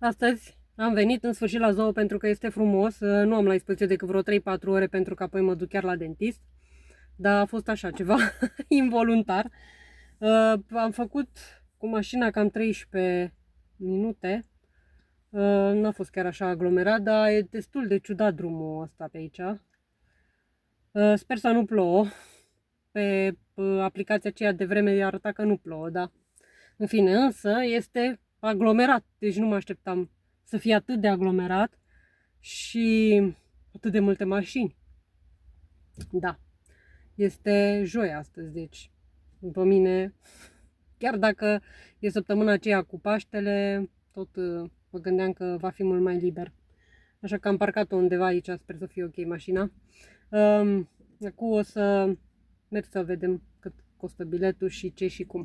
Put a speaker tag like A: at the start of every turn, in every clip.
A: Astăzi am venit în sfârșit la zoo pentru că este frumos. Nu am la dispoziție decât vreo 3-4 ore pentru că apoi mă duc chiar la dentist. Dar a fost așa ceva involuntar. Am făcut cu mașina cam 13 minute. N-a fost chiar așa aglomerat, dar e destul de ciudat drumul ăsta pe aici. Sper să nu plouă. Pe aplicația aceea de vreme arăta că nu plouă, da. În fine, însă este aglomerat, deci nu mă așteptam să fie atât de aglomerat și atât de multe mașini. Da, este joi astăzi, deci după mine, chiar dacă e săptămâna aceea cu Paștele, tot mă gândeam că va fi mult mai liber. Așa că am parcat-o undeva aici, sper să fie ok mașina. Acum o să merg să vedem cât costă biletul și ce și cum.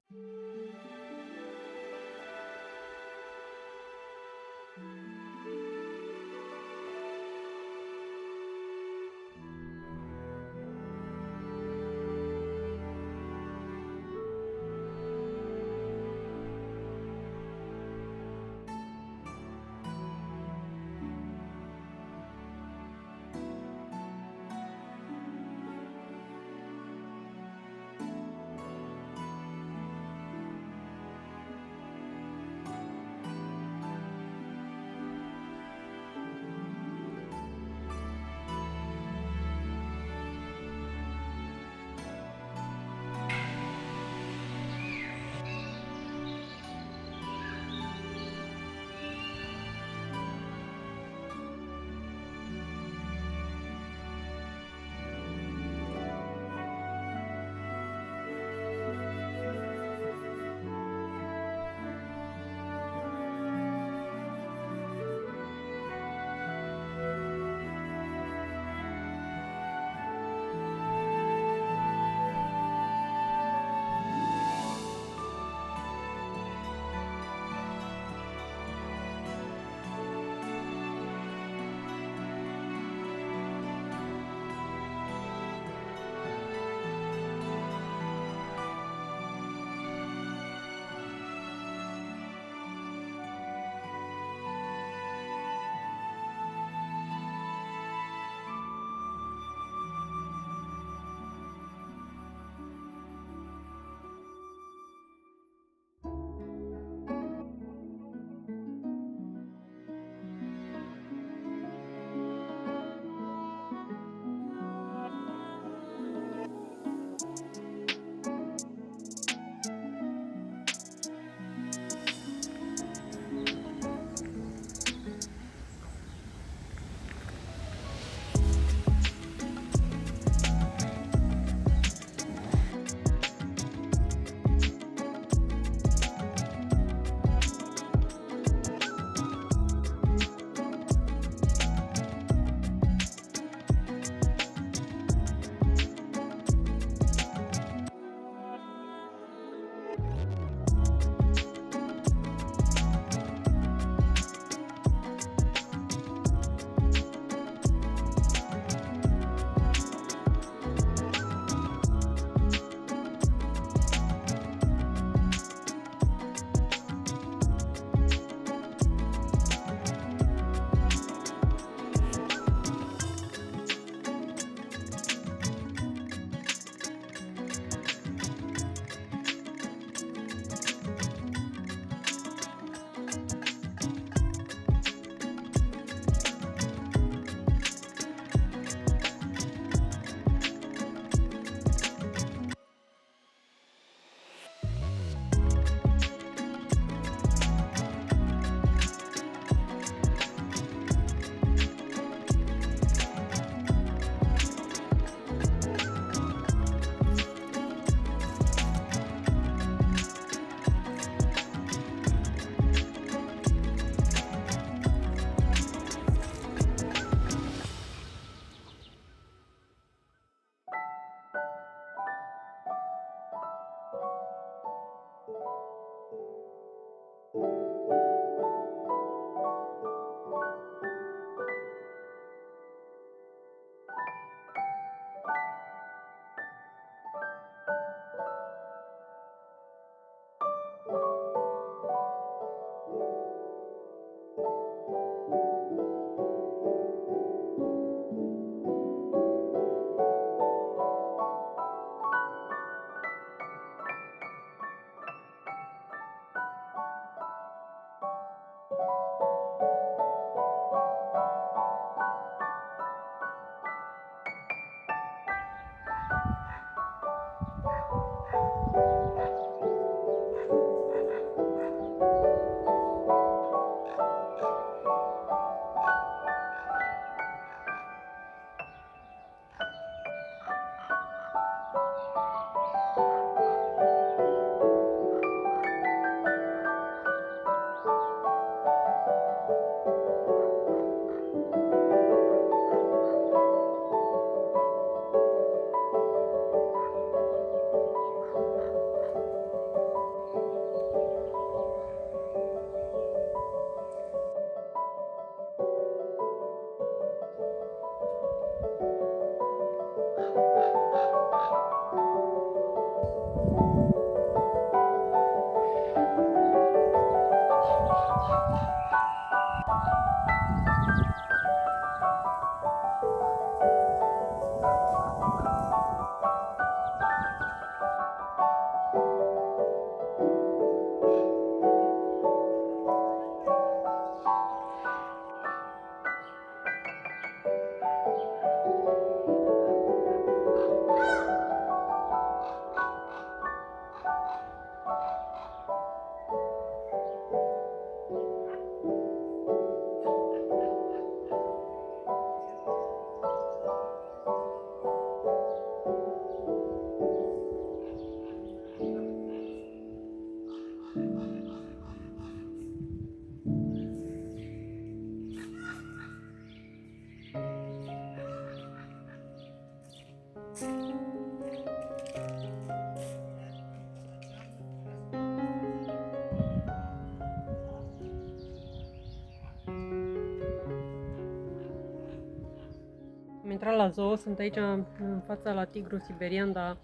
A: Am intrat la zoo, sunt aici în fața la tigru siberian, dar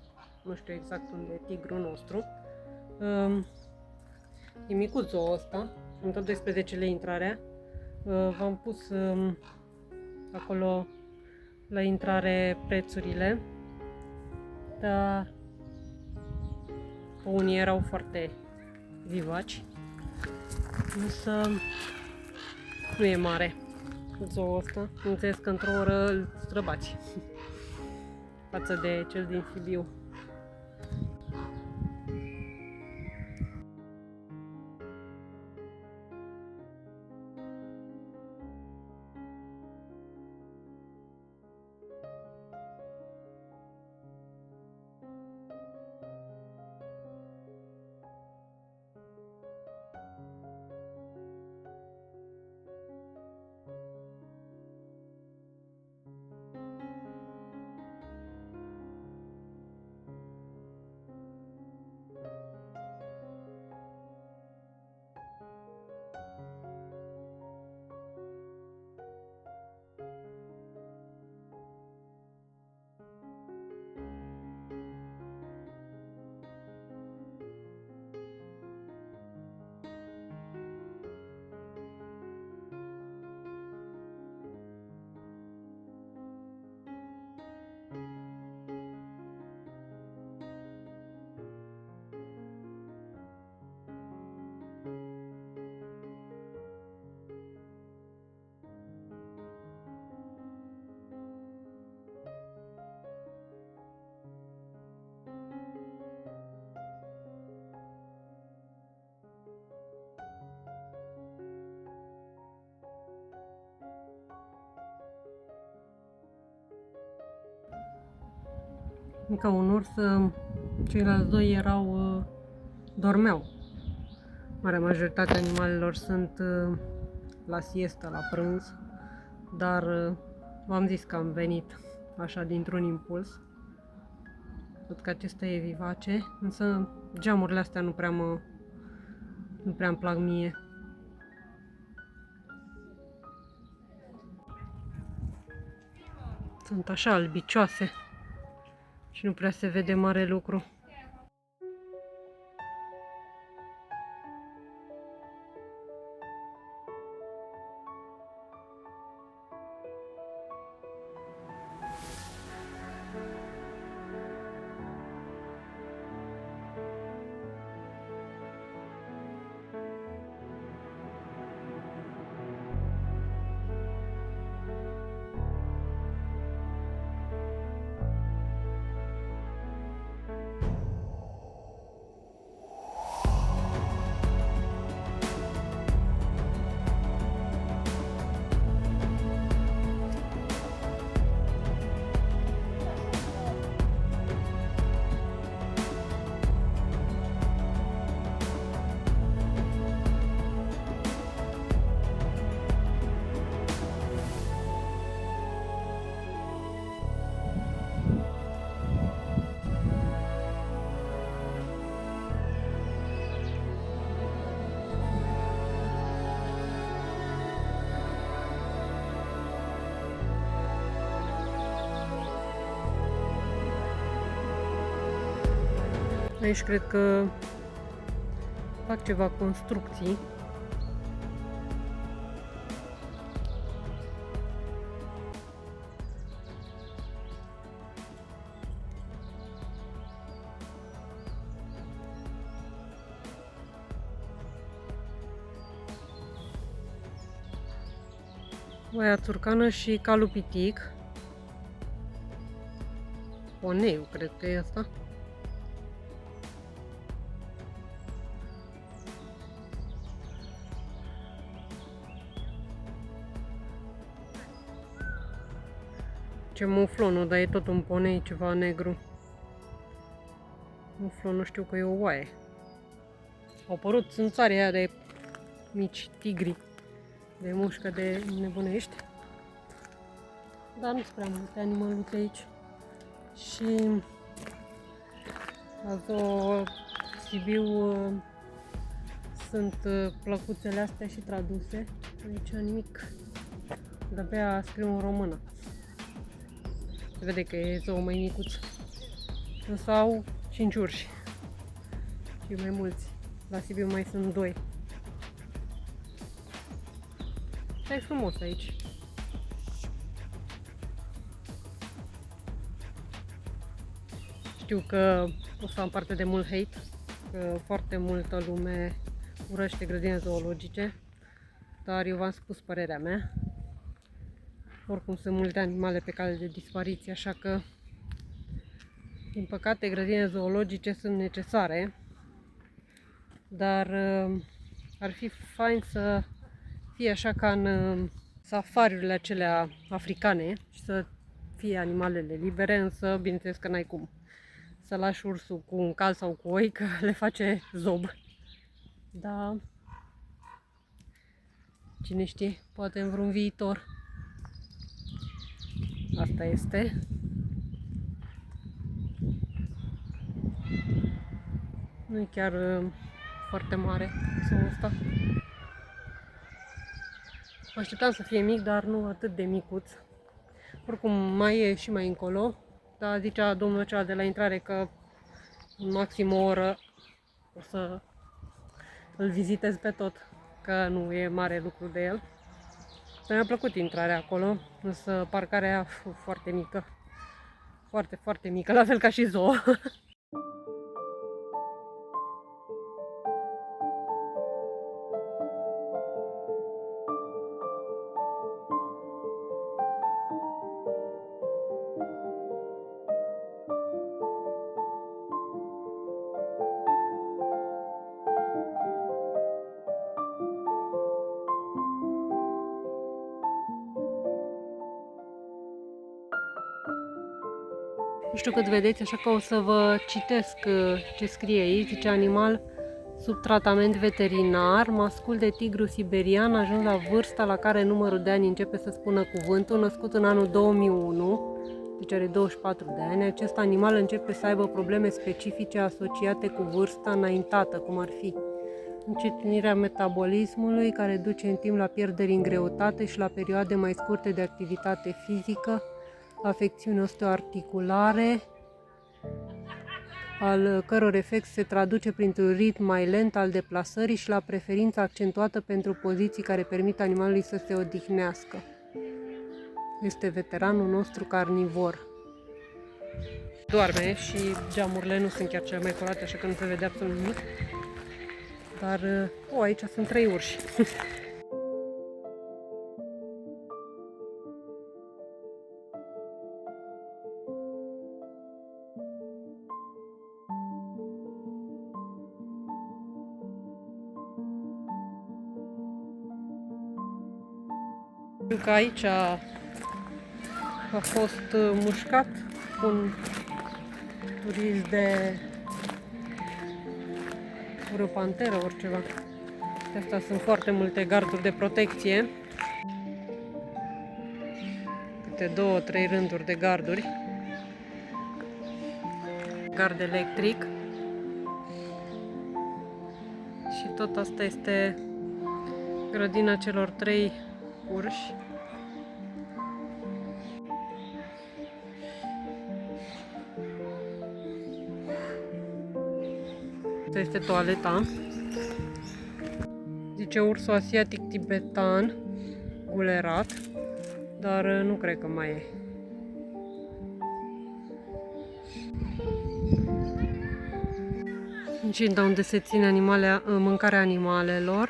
A: nu știu exact unde e tigrul nostru. E micuț zoo ăsta, sunt tot 12 lei intrarea. V-am pus acolo la intrare prețurile, dar unii erau foarte vivaci, însă nu e mare zoo ăsta. Înțeles că într-o oră îl străbați față de cel din Sibiu. Ca un urs, ceilalți doi dormeau. Marea majoritate animalelor sunt la siestă, la prânz, dar v-am zis că am venit așa dintr-un impuls. Văd că acesta e vivace, însă geamurile astea nu prea îmi plac mie. Sunt așa albicioase și nu prea se vede mare lucru. Aici cred că fac ceva construcții. Oaia țurcană și calul pitic. Poneu, cred că e asta. Ce muflonul, dar e tot un ponei, ceva negru. Muflonul știu că e o oaie. Au apărut țânțarii aia de mici tigri, de mușcă de nebunești. Dar nu sunt prea multe animaluri aici. Și la Zoo Sibiu sunt plăcuțele astea și traduse. Aici nimic. De-abia scriu în română. Se vede că e zoo mai micuț. Însă au 5 urși. Și mai mulți. La Sibiu mai sunt 2. Și e frumos aici. Știu că o să am parte de mult hate, că foarte multă lume urăște grădini zoologice, dar eu v-am spus părerea mea. Oricum sunt multe animale pe cale de dispariție, așa că, din păcate, grădini zoologice sunt necesare, dar ar fi fain să fie așa ca în safariurile acelea africane și să fie animalele libere, însă bineînțeles că n-ai cum să lași ursul cu un cal sau cu oi, că le face zob. Da, cine știe, poate în vreun viitor. Asta este. Nu e chiar foarte mare zoul ăsta. Mă așteptam să fie mic, dar nu atât de micuț. Oricum mai e și mai încolo. Dar zicea domnul acela de la intrare că în maxim o oră o să îl vizitez pe tot, că nu e mare lucru de el. Mi-a plăcut intrarea acolo, însă parcarea foarte mică. Foarte, foarte mică, la fel ca și zoo. Nu știu cât vedeți, așa că o să vă citesc ce scrie aici. Zice: animal sub tratament veterinar, mascul de tigru siberian, ajuns la vârsta la care numărul de ani începe să spună cuvântul, născut în anul 2001, deci are 24 de ani. Acest animal începe să aibă probleme specifice asociate cu vârsta înaintată, cum ar fi încetinirea metabolismului, care duce în timp la pierderi în greutate și la perioade mai scurte de activitate fizică, afecțiuni osteoarticulare, al căror efect se traduce printr-un ritm mai lent al deplasării și la preferință accentuată pentru poziții care permit animalului să se odihnească. Este veteranul nostru carnivor. Doarme și geamurile nu sunt chiar cele mai curate, așa că nu se vede absolut nimic. Dar, aici sunt 3 urși. Știu că aici a fost mușcat un turist de vreo panteră, oriceva. De asta sunt foarte multe garduri de protecție. Câte 2-3 rânduri de garduri. Gard electric. Și tot asta este grădina celor 3 urși. Asta este toaleta. Zice ursul asiatic tibetan, gulerat, dar nu cred că mai e. Incinta unde se ține mâncarea animalelor.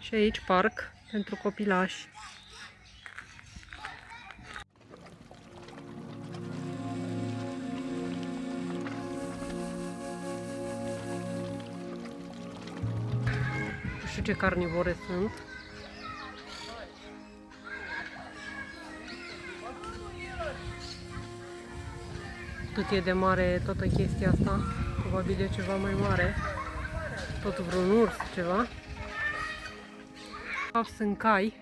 A: Și aici parc pentru copilași. Nu știu ce carnivore sunt. Cât e de mare toată chestia asta? Probabil e ceva mai mare. Tot vreun urs, ceva. Sunt cai.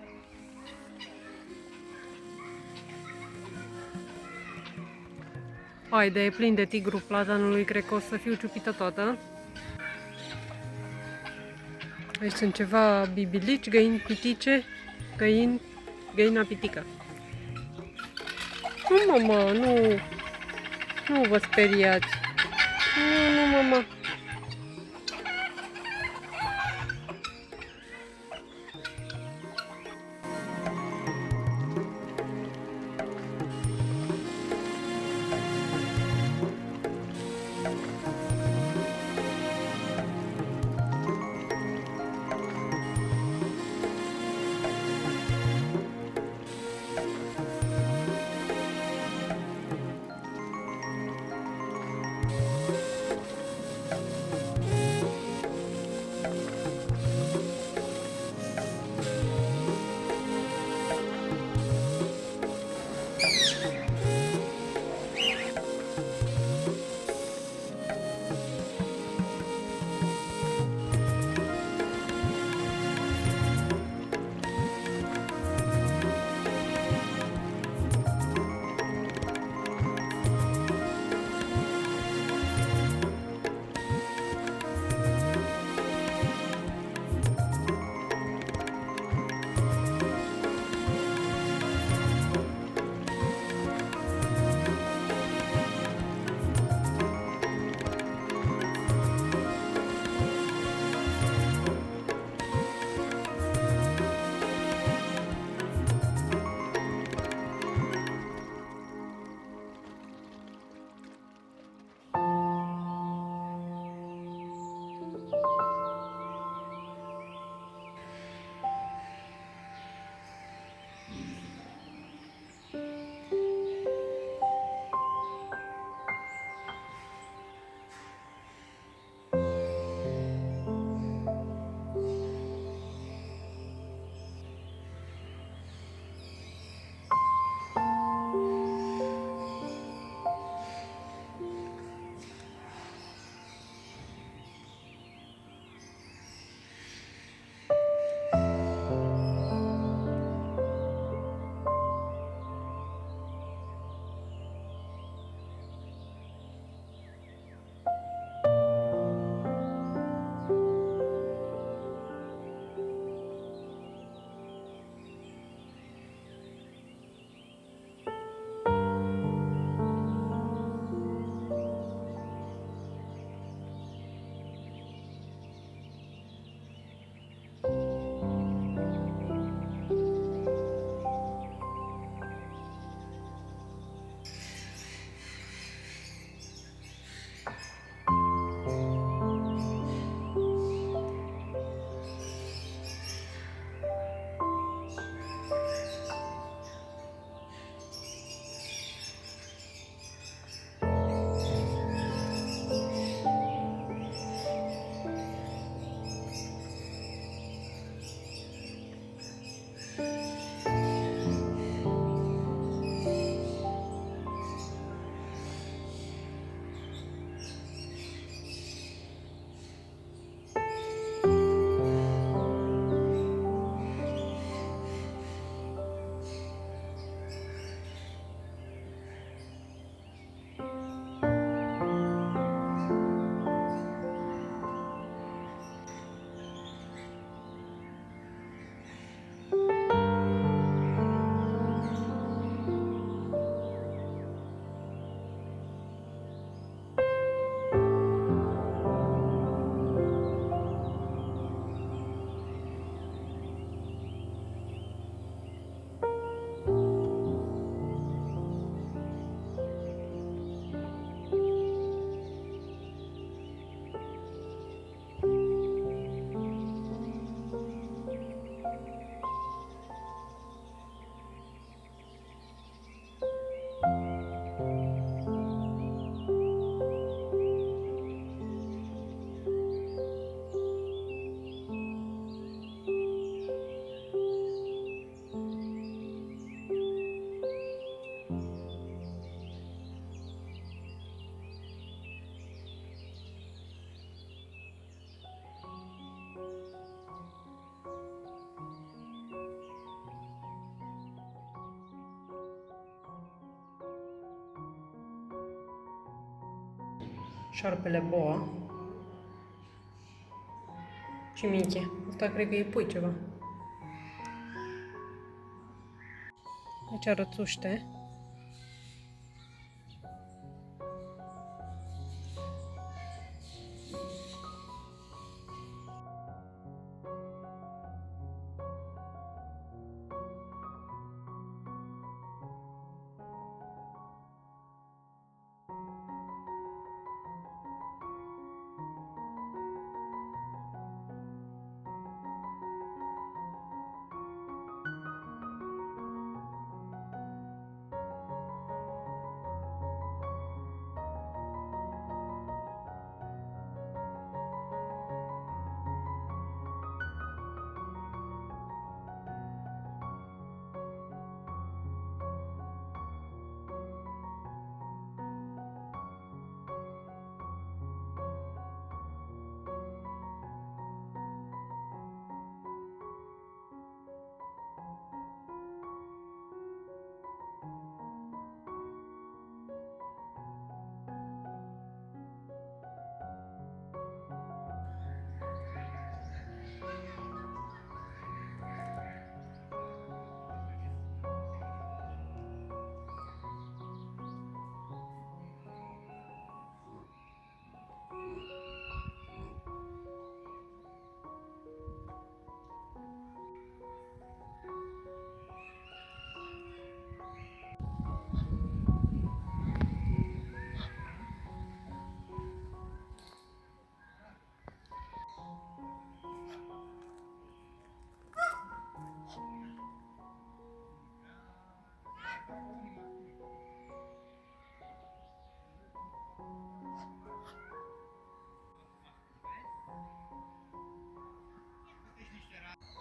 A: Hai, de e plin de tigru platanului, cred că o să fiu ciupită toată. Aici sunt ceva bibilici, găini pitice, găina pitică. Nu, mama, nu vă speriați. Nu, mama. Șarpele boa. Și Miche. Asta cred că e pui ceva. Aici arățuște.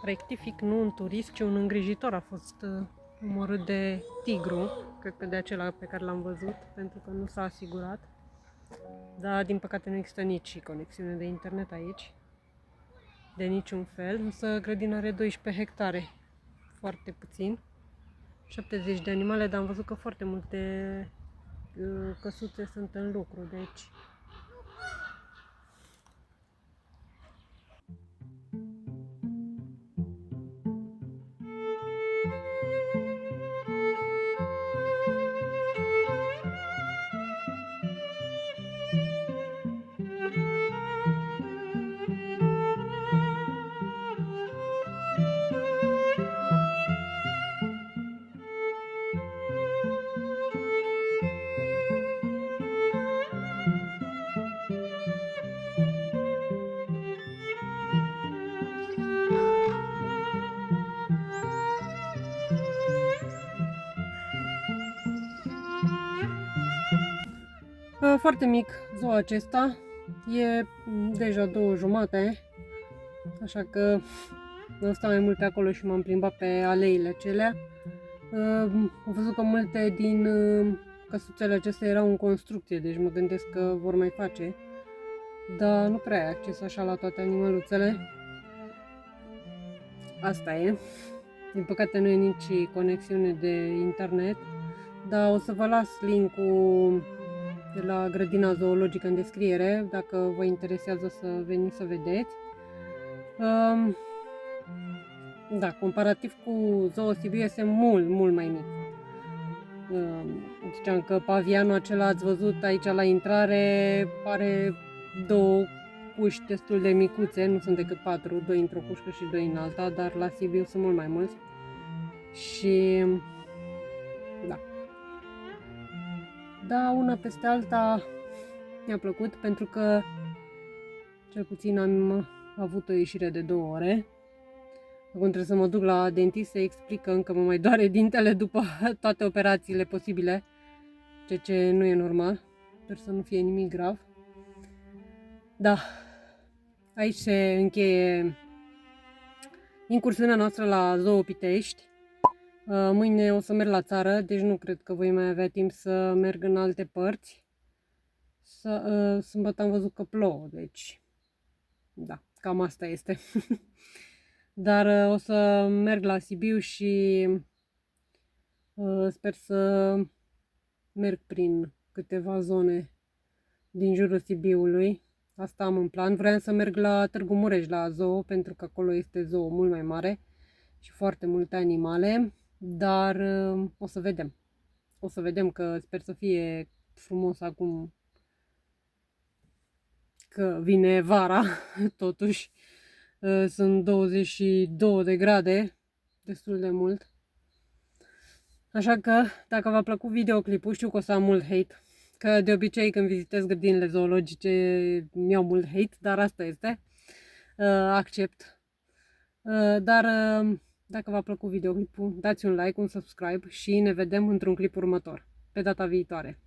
A: Rectific, nu un turist, ci un îngrijitor a fost omorât de tigru, cred că de acela pe care l-am văzut, pentru că nu s-a asigurat. Dar, din păcate, nu există nici conexiune de internet aici, de niciun fel, însă grădina are 12 hectare, foarte puțin, 70 de animale, dar am văzut că foarte multe căsuțe sunt în lucru, deci... Foarte mic zoo acesta, e deja 2:30, așa că am stat mai mult pe acolo și m-am plimbat pe aleile acelea. Am văzut că multe din căsuțele acestea erau în construcție, deci mă gândesc că vor mai face, dar nu prea ai acces așa la toate animăluțele. Asta e. Din păcate nu e nici conexiune de internet, dar o să vă las link-ul de la grădina zoologică în descriere, dacă vă interesează să veniți să vedeți. Da, comparativ cu Zoo Sibiu este mult mai mic. Ziceam că pavianul acela, ați văzut aici la intrare, are 2 cuști destul de micuțe, nu sunt decât 4, 2 într-o cușcă și 2 în alta, dar la Sibiu sunt mult mai mulți. Și da. Da, una peste alta mi-a plăcut pentru că cel puțin am avut o ieșire de 2 ore. Acum trebuie să mă duc la dentist să explic că încă mă mai doare dintele după toate operațiile posibile, ceea ce nu e normal. Sper să nu fie nimic grav. Da, aici se încheie incursiunea noastră la Zoo Pitești. Mâine o să merg la țară, deci nu cred că voi mai avea timp să merg în alte părți. Sâmbătă am văzut că plouă, deci da, cam asta este. Dar o să merg la Sibiu și sper să merg prin câteva zone din jurul Sibiului. Asta am în plan. Vreau să merg la Târgu Mureș, la zoo, pentru că acolo este zoo mult mai mare și foarte multe animale, dar o să vedem. O să vedem, că sper să fie frumos acum că vine vara, totuși. Sunt 22 de grade, destul de mult. Așa că, dacă v-a plăcut videoclipul, știu că o să am mult hate, că de obicei când vizitez grădinile zoologice mi-au mult hate, dar asta este. Accept. Dar dacă v-a plăcut videoclipul, dați un like, un subscribe și ne vedem într-un clip următor, pe data viitoare.